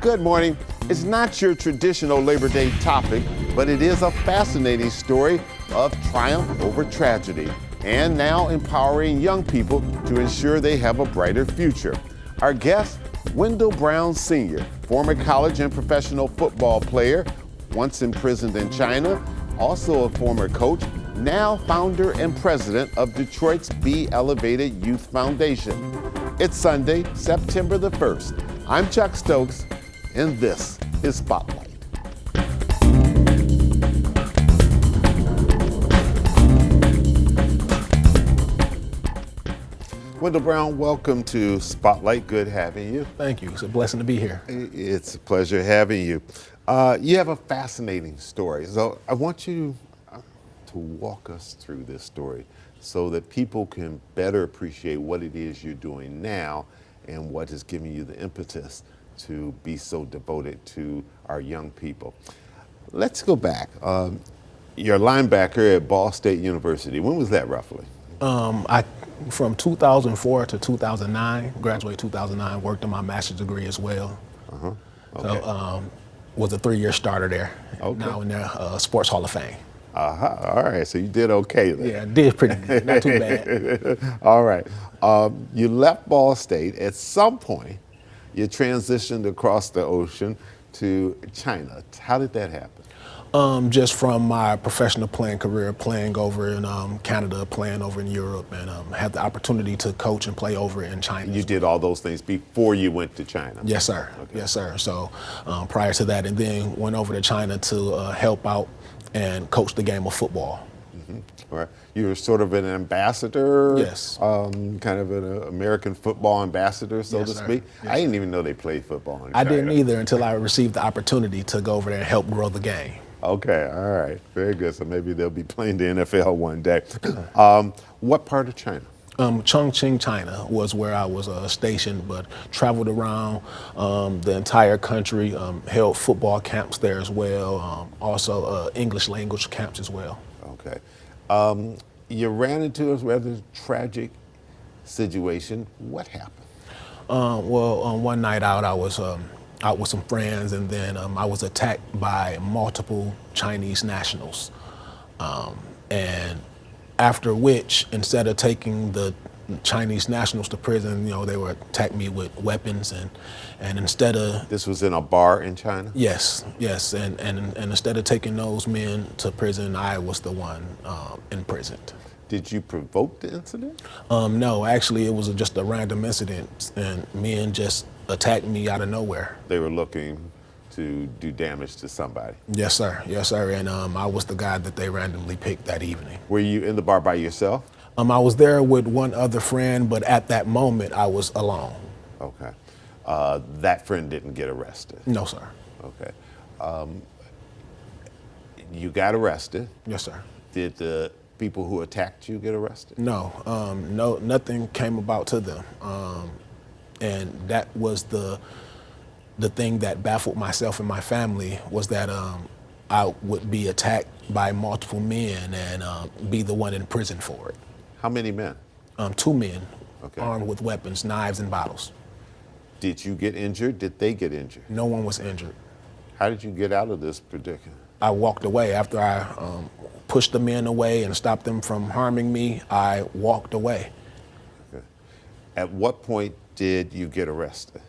Good morning. It's not your traditional Labor Day topic, but it is a fascinating story of triumph over tragedy and now empowering young people to ensure they have a brighter future. Our guest, Wendell Brown Sr., former college and professional football player, once imprisoned in China, also a former coach, now founder and president of Detroit's Be Elevated Youth Foundation. It's Sunday, September the 1st. I'm Chuck Stokes, and this is Spotlight. Wendell Brown, welcome to Spotlight. Good having you. Thank you. It's a blessing to be here. It's a pleasure having you. You have a fascinating story, so I want you to walk us through this story so that people can better appreciate what it is you're doing now and what is giving you the impetus to be so devoted to our young people. Let's go back. You're a linebacker at Ball State University. When was that roughly? From 2004 to 2009, graduated 2009, worked on my master's degree as well. Okay. So was a 3-year starter there. Okay. Now in the Sports Hall of Fame. All right, so you did okay then. Yeah, did pretty good, not too bad. All right. You left Ball State. At some point, you transitioned across the ocean to China. How did that happen? Just from my professional playing career, playing over in Canada, playing over in Europe, and had the opportunity to coach and play over in China. You did all those things before you went to China? Yes, sir. Okay. Yes, sir. So prior to that, and then went over to China to help out and coach the game of football. Mm-hmm. All right. You were sort of an ambassador? Yes. Kind of an American football ambassador, so to speak? Yes, I didn't even know they played football in China. I didn't either until I received the opportunity to go over there and help grow the game. Okay, all right, very good. So maybe they'll be playing the NFL one day. What part of China? Chongqing, China was where I was stationed, but traveled around the entire country, held football camps there as well, also English language camps as well. Okay. You ran into a rather tragic situation. What happened? One night out, I was out with some friends, and then I was attacked by multiple Chinese nationals. And after which, instead of taking the Chinese nationals to prison, they would attack me with weapons, and instead of... This was in a bar in China? Yes, and instead of taking those men to prison, I was the one imprisoned. Did you provoke the incident? No, actually it was just a random incident, and men just attacked me out of nowhere. They were looking to do damage to somebody? Yes, sir. Yes, sir. And I was the guy that they randomly picked that evening. Were you in the bar by yourself? I was there with one other friend, but at that moment I was alone. Okay. That friend didn't get arrested? No, sir. Okay. You got arrested? Yes, sir. Did the people who attacked you get arrested? No, nothing came about to them. And that was the thing that baffled myself and my family, was that I would be attacked by multiple men and be the one in prison for it. How many men? 2 men, okay, armed with weapons, knives and bottles. Did you get injured? Did they get injured? No one was injured. How did you get out of this predicament? I walked away. After I pushed the men away and stopped them from harming me, I walked away. Okay. At what point did you get arrested?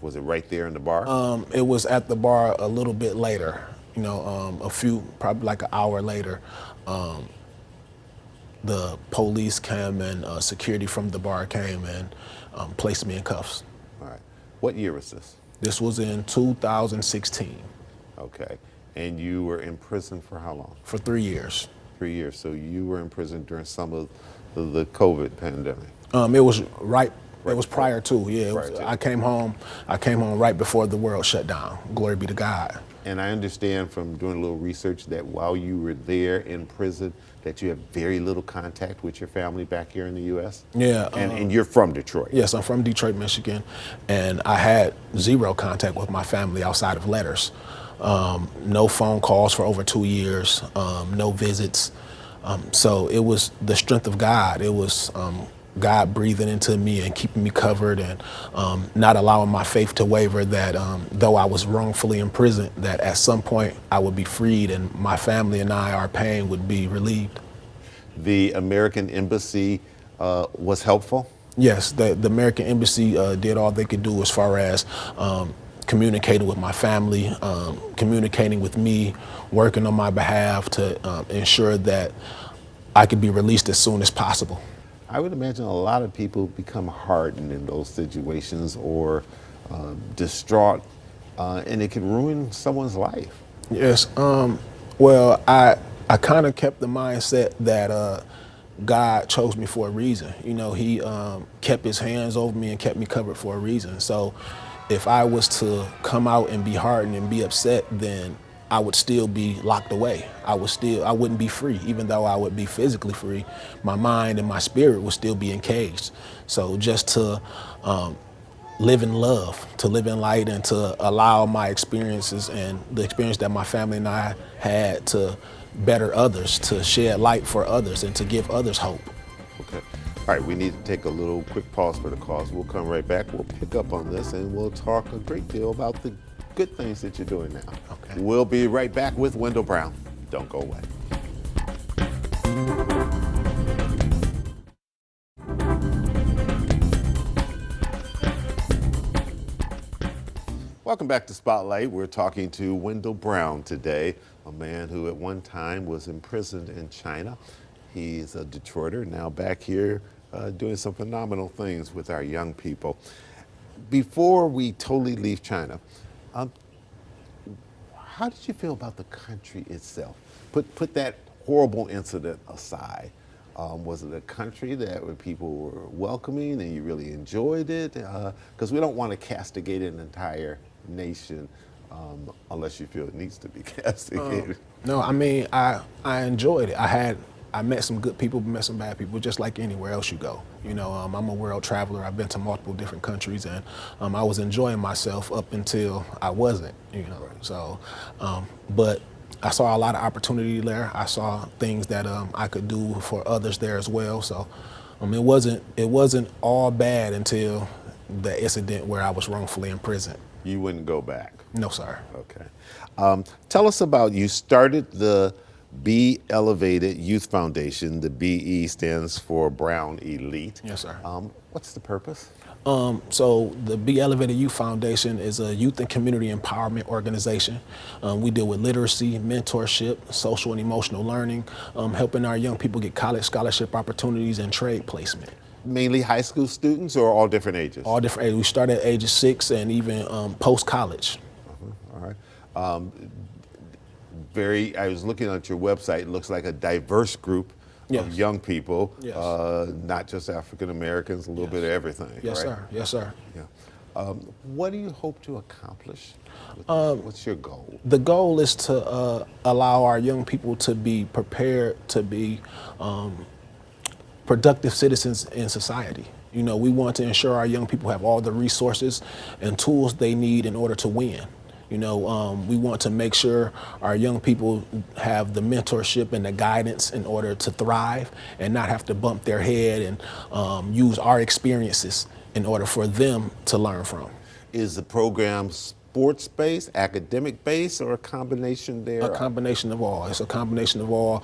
Was it right there in the bar? It was at the bar a little bit later, probably like an hour later. The police came and security from the bar came and placed me in cuffs. All right. What year was this? This was in 2016. Okay. And you were in prison for how long? For 3 years. 3 years. So you were in prison during some of the COVID pandemic? It was right. It was prior to, yeah. I came home right before the world shut down. Glory be to God. And I understand from doing a little research that while you were there in prison, that you have very little contact with your family back here in the U.S.? Yeah. And you're from Detroit? Yes, I'm from Detroit, Michigan. And I had zero contact with my family outside of letters. No phone calls for over 2 years, no visits. So it was the strength of God. It was God breathing into me and keeping me covered, and not allowing my faith to waver, that though I was wrongfully imprisoned, that at some point I would be freed and my family and I, our pain would be relieved. The American Embassy was helpful? Yes, the American Embassy did all they could do as far as communicating with my family, communicating with me, working on my behalf to ensure that I could be released as soon as possible. I would imagine a lot of people become hardened in those situations, or distraught, and it can ruin someone's life. Yes. Well, I kind of kept the mindset that God chose me for a reason. You know, He kept His hands over me and kept me covered for a reason. So if I was to come out and be hardened and be upset, then I would still be locked away. I wouldn't be free. Even though I would be physically free, my mind and my spirit would still be encaged. So just to live in love, to live in light, and to allow my experiences and the experience that my family and I had to better others, to shed light for others, and to give others hope. Okay. All right, we need to take a little quick pause for the cause. We'll come right back. We'll pick up on this and we'll talk a great deal about the good things that you're doing now. Okay. We'll be right back with Wendell Brown. Don't go away. Welcome back to Spotlight. We're talking to Wendell Brown today, a man who at one time was imprisoned in China. He's a Detroiter, now back here doing some phenomenal things with our young people. Before we totally leave China, how did you feel about the country itself? Put that horrible incident aside. Was it a country that where people were welcoming and you really enjoyed it? Because we don't want to castigate an entire nation unless you feel it needs to be castigated. No, I mean, I enjoyed it. I met some good people, met some bad people, just like anywhere else you go. You know, I'm a world traveler. I've been to multiple different countries, and I was enjoying myself up until I wasn't, you know. Right. So, but I saw a lot of opportunity there. I saw things that I could do for others there as well. So, it wasn't all bad until the incident where I was wrongfully imprisoned. You wouldn't go back? No, sir. Okay. Tell us about, you started the Be Elevated Youth Foundation. The BE stands for Brown Elite. Yes, sir. What's the purpose? So the Be Elevated Youth Foundation is a youth and community empowerment organization. We deal with literacy, mentorship, social and emotional learning, helping our young people get college scholarship opportunities and trade placement. Mainly high school students or all different ages? All different ages. We start at ages 6 and even post-college. All right. I was looking at your website, it looks like a diverse group of young people, Yes. Not just African Americans, a little bit of everything. Yes, right? sir. Yes, sir. Yeah. What do you hope to accomplish? What's your goal? The goal is to allow our young people to be prepared to be productive citizens in society. You know, we want to ensure our young people have all the resources and tools they need in order to win. You know, we want to make sure our young people have the mentorship and the guidance in order to thrive and not have to bump their head and use our experiences in order for them to learn from. Is the program sports-based, academic-based, or a combination there? A combination of all. It's a combination of all.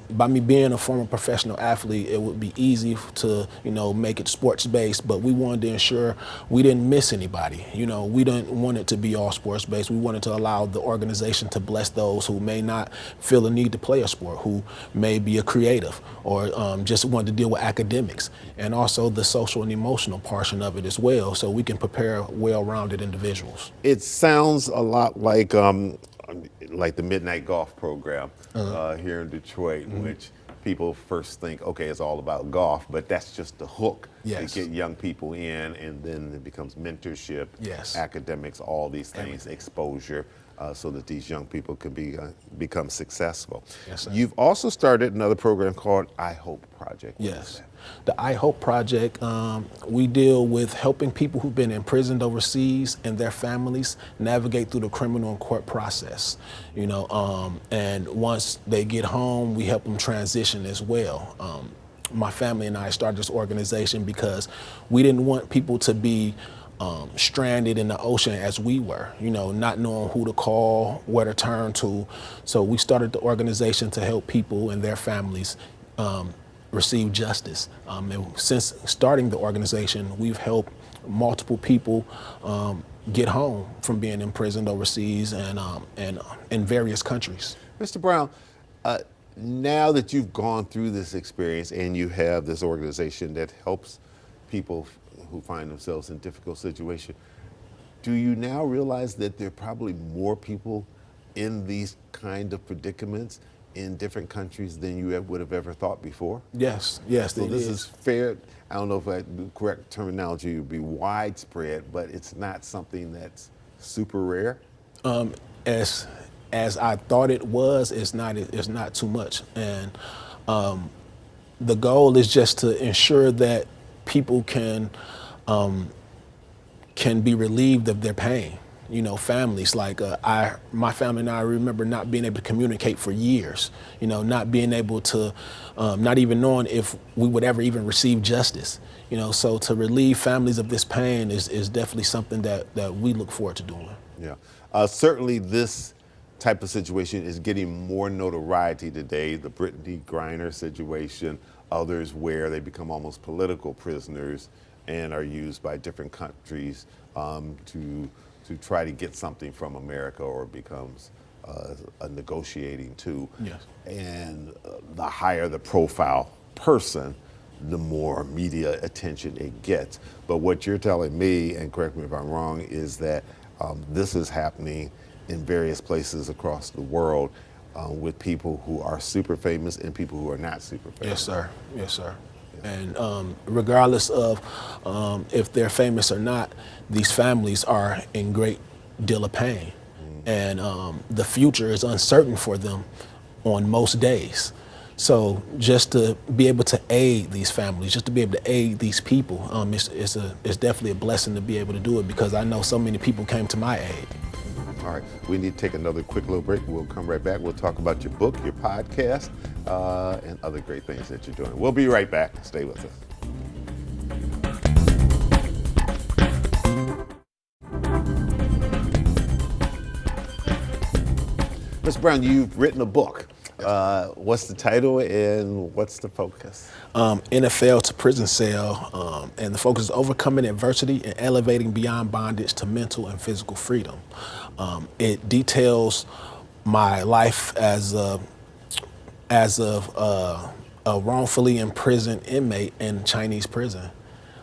By me being a former professional athlete, it would be easy to, you know, make it sports-based, but we wanted to ensure we didn't miss anybody. You know, we didn't want it to be all sports-based. We wanted to allow the organization to bless those who may not feel the need to play a sport, who may be a creative, or just want to deal with academics, and also the social and emotional portion of it as well, so we can prepare well-rounded individuals. It sounds a lot like the Midnight Golf program here in Detroit, which people first think, okay, it's all about golf, but that's just the hook to get young people in, and then it becomes mentorship, academics, all these things, exposure, so that these young people can become successful. Yes, sir. You've also started another program called I Hope Project. Yes. The I Hope Project, we deal with helping people who've been imprisoned overseas and their families navigate through the criminal and court process. You know, and once they get home, we help them transition as well. my family and I started this organization because we didn't want people to be stranded in the ocean as we were, not knowing who to call, where to turn to. So we started the organization to help people and their families receive justice. And since starting the organization, we've helped multiple people get home from being imprisoned overseas and in various countries. Mr. Brown, now that you've gone through this experience and you have this organization that helps people who find themselves in difficult situations, do you now realize that there are probably more people in these kind of predicaments in different countries than you would have ever thought before? Yes, So this is fair. I don't know if the correct terminology would be widespread, but it's not something that's super rare. As I thought it was, it's not too much. And the goal is just to ensure that people can be relieved of their pain. Families like my family and I remember not being able to communicate for years. Not being able to, not even knowing if we would ever even receive justice. So to relieve families of this pain is definitely something that we look forward to doing. Yeah, certainly this type of situation is getting more notoriety today. The Brittany Griner situation, others where they become almost political prisoners and are used by different countries to try to get something from America, or becomes a negotiating tool. Yes. And the higher the profile person, the more media attention it gets. But what you're telling me, and correct me if I'm wrong, is that this is happening in various places across the world with people who are super famous and people who are not super famous. Yes, sir. Yes, sir. And regardless of if they're famous or not, these families are in great deal of pain. And the future is uncertain for them on most days. So just to be able to aid these families, just to be able to aid these people, it's definitely a blessing to be able to do it, because I know so many people came to my aid. All right, we need to take another quick little break. We'll come right back. We'll talk about your book, your podcast, and other great things that you're doing. We'll be right back. Stay with us. Mr. Brown, you've written a book. What's the title and what's the focus? NFL to prison cell, and the focus is overcoming adversity and elevating beyond bondage to mental and physical freedom. It details my life as a wrongfully imprisoned inmate in Chinese prison.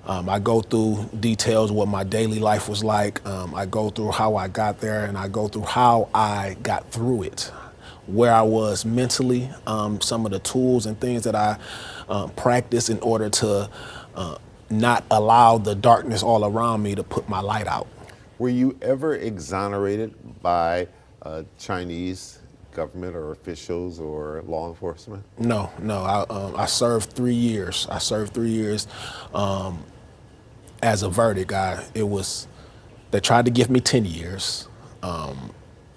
I go through details what my daily life was like. I go through how I got there, and I go through how I got through it, where I was mentally, some of the tools and things that I practiced in order to not allow the darkness all around me to put my light out. Were you ever exonerated by Chinese government or officials or law enforcement? No. I served 3 years. As a verdict. They tried to give me 10 years.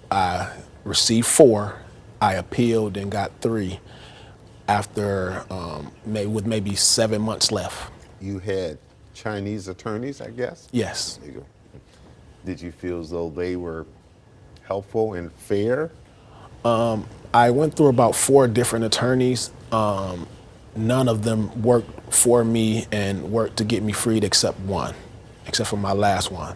I received 4. I appealed and got 3 after with maybe 7 months left. You had Chinese attorneys, I guess? Yes. There you go. Did you feel as though they were helpful and fair? I went through about 4 different attorneys. None of them worked for me and worked to get me freed except for my last one.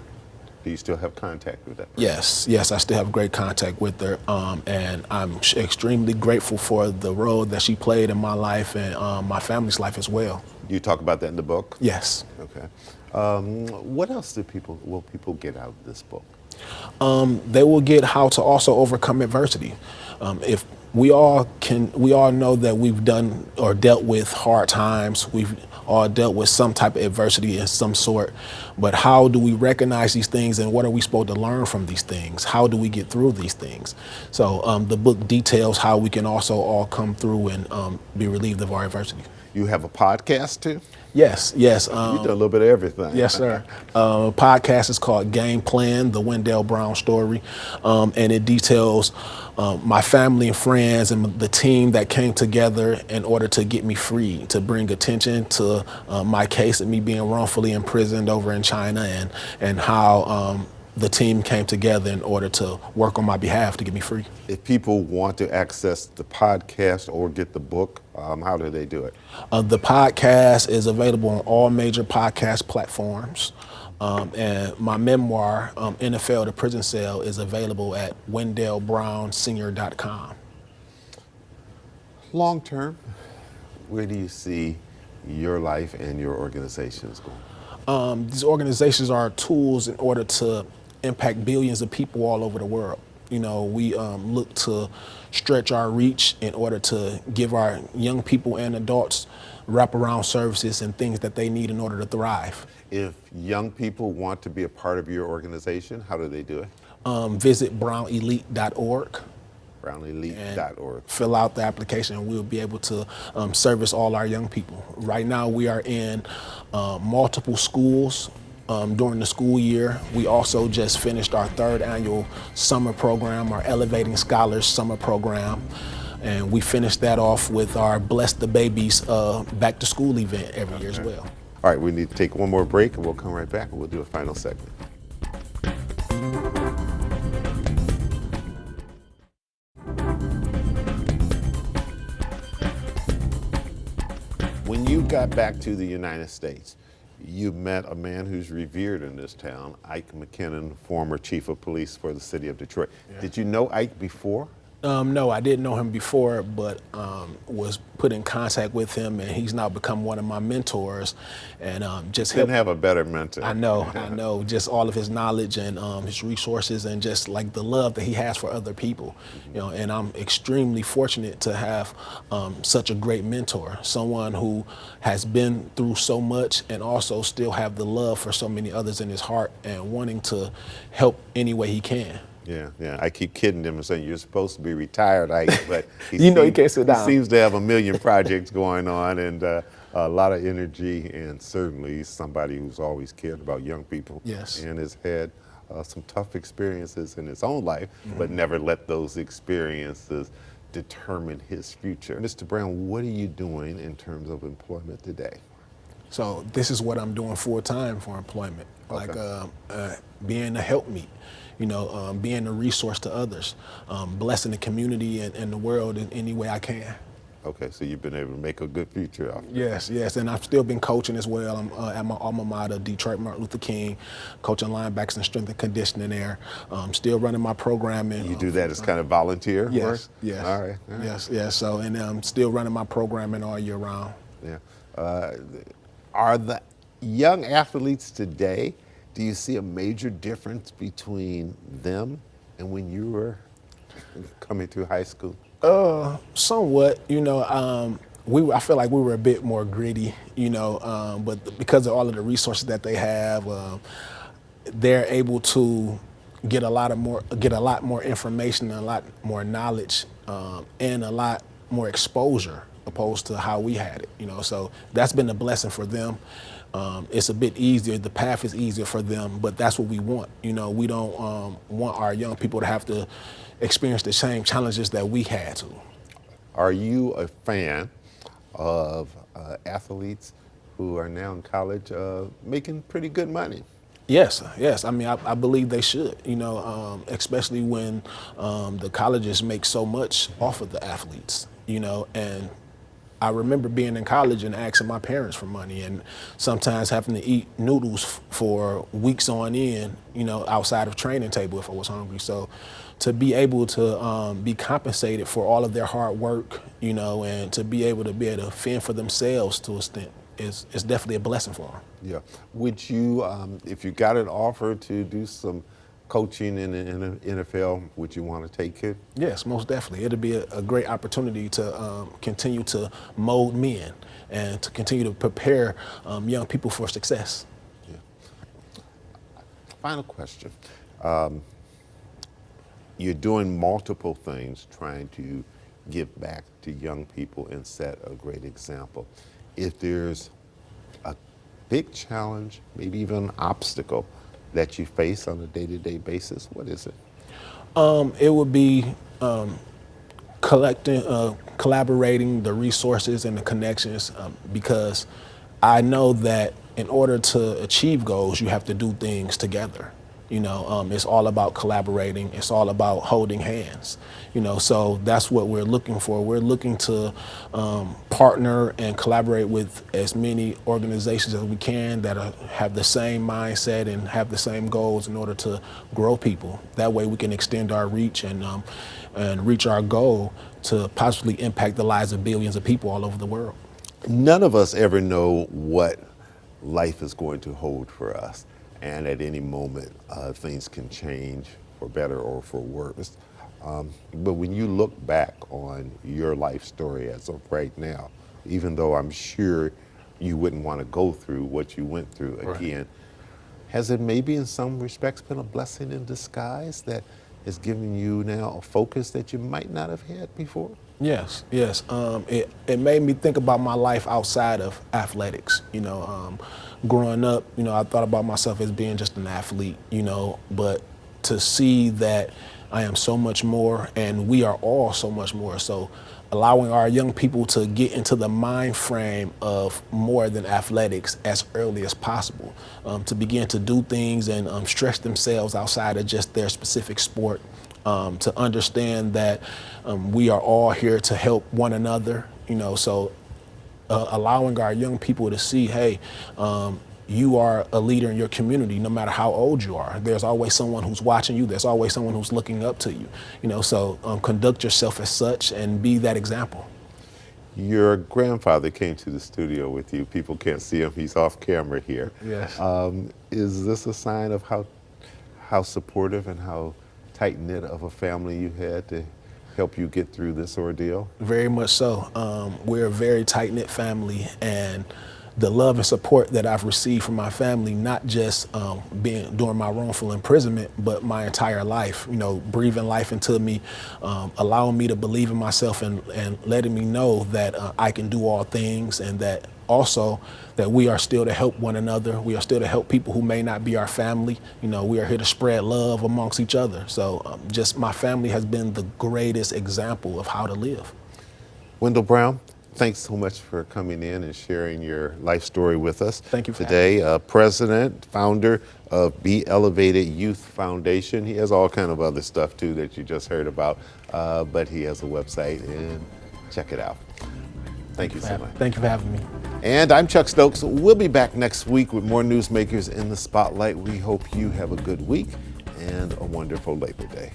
Do you still have contact with that person? Yes, I still have great contact with her, and I'm extremely grateful for the role that she played in my life and my family's life as well. You talk about that in the book? Yes. Okay. What else will people get out of this book? They will get how to also overcome adversity. If we all know that we've done or dealt with hard times, we've all dealt with some type of adversity in some sort, but how do we recognize these things, and what are we supposed to learn from these things? How do we get through these things? So the book details how we can also all come through and be relieved of our adversity. You have a podcast too? Yes, yes. You do a little bit of everything. Yes, sir. Podcast is called Game Plan, the Wendell Brown story, and it details my family and friends and the team that came together in order to get me free, to bring attention to my case of me being wrongfully imprisoned over in China, and how the team came together in order to work on my behalf to get me free. If people want to access the podcast or get the book, how do they do it? The podcast is available on all major podcast platforms. And my memoir, NFL to Prison Cell, is available at wendellbrownsenior.com. Long term, where do you see your life and your organizations going? These organizations are tools in order to impact billions of people all over the world. You know, we look to stretch our reach in order to give our young people and adults wraparound services and things that they need in order to thrive. If young people want to be a part of your organization, how do they do it? Visit brownelite.org. brownelite.org. Fill out the application and we'll be able to service all our young people. Right now we are in multiple schools during the school year. We also just finished our 3rd annual summer program, our Elevating Scholars summer program. And we finished that off with our Bless the Babies back to school event every year as well. All right, we need to take one more break and we'll come right back and we'll do a final segment. When you got back to the United States, you met a man who's revered in this town, Ike McKinnon, former chief of police for the city of Detroit. Yeah. Did you know Ike before? No, I didn't know him before, but was put in contact with him, and he's now become one of my mentors. And just couldn't have a better mentor. I know. Just all of his knowledge and his resources, and just like the love that he has for other people. You know, and I'm extremely fortunate to have such a great mentor, someone who has been through so much and also still have the love for so many others in his heart and wanting to help any way he can. Yeah. I keep kidding them and saying you're supposed to be retired, Ike, but he can't sit down. He seems to have a million projects going on and a lot of energy, and certainly he's somebody who's always cared about young people. Yes. And has had some tough experiences in his own life, but never let those experiences determine his future. Mr. Brown, what are you doing in terms of employment today? So this is what I'm doing full time for employment, like being a helpmeet. You know, being a resource to others, blessing the community and the world in any way I can. Okay, so you've been able to make a good future out of it. Yes, and I've still been coaching as well. I'm at my alma mater, Detroit Martin Luther King, coaching linebackers and strength and conditioning there. Still running my programming. You do that as kind of volunteer work? Yes. All right. Yes. So, and I'm still running my programming all year round. Yeah. Are the young athletes today, do you see a major difference between them and when you were coming through high school? Somewhat. You know, I feel like we were a bit more gritty. You know, but because of all of the resources that they have, they're able to get a lot more information, and a lot more knowledge, and a lot more exposure opposed to how we had it. You know, so that's been a blessing for them. It's a bit easier, the path is easier for them, but that's what we want. You know, we don't want our young people to have to experience the same challenges that we had to. Are you a fan of athletes who are now in college making pretty good money? Yes. I mean, I believe they should, you know, especially when the colleges make so much off of the athletes, you know, and I remember being in college and asking my parents for money and sometimes having to eat noodles for weeks on end, you know, outside of training table if I was hungry. So to be able to be compensated for all of their hard work, you know, and to be able to fend for themselves to a extent is definitely a blessing for them. Yeah. Would you, if you got an offer to do some coaching in the NFL, would you want to take it? Yes, most definitely. It'll be a great opportunity to continue to mold men and to continue to prepare young people for success. Yeah. Final question. You're doing multiple things trying to give back to young people and set a great example. If there's big challenge, maybe even an obstacle that you face on a day-to-day basis? What is it? It would be collaborating the resources and the connections, because I know that in order to achieve goals, you have to do things together. It's all about collaborating. It's all about holding hands. So that's what we're looking for. We're looking to partner and collaborate with as many organizations as we can that have the same mindset and have the same goals in order to grow people. That way we can extend our reach and reach our goal to possibly impact the lives of billions of people all over the world. None of us ever know what life is going to hold for us. And at any moment, things can change for better or for worse. But when you look back on your life story as of right now, even though I'm sure you wouldn't want to go through what you went through again, right, has it maybe in some respects been a blessing in disguise that has given you now a focus that you might not have had before? Yes. It made me think about my life outside of athletics. Growing up, I thought about myself as being just an athlete, but to see that I am so much more and we are all so much more. So allowing our young people to get into the mind frame of more than athletics as early as possible, to begin to do things and stretch themselves outside of just their specific sport, to understand that we are all here to help one another, so allowing our young people to see, hey, you are a leader in your community no matter how old you are. There's always someone who's watching you. There's always someone who's looking up to you. So conduct yourself as such and be that example. Your grandfather came to the studio with you. People can't see him. He's off camera here. Yes. Is this a sign of how supportive and how tight-knit of a family you had to help you get through this ordeal? Very much so. We're a very tight-knit family, and the love and support that I've received from my family, not just during my wrongful imprisonment, but my entire life, breathing life into me, allowing me to believe in myself and letting me know that I can do all things, and that also that we are still to help one another. We are still to help people who may not be our family. We are here to spread love amongst each other. So just my family has been the greatest example of how to live. Wendell Brown, thanks so much for coming in and sharing your life story with us. Thank you for today. President, founder of Be Elevated Youth Foundation. He has all kind of other stuff too that you just heard about, but he has a website, and check it out. Thank you so much. Thank you for having me. And I'm Chuck Stokes. We'll be back next week with more newsmakers in the spotlight. We hope you have a good week and a wonderful Labor Day.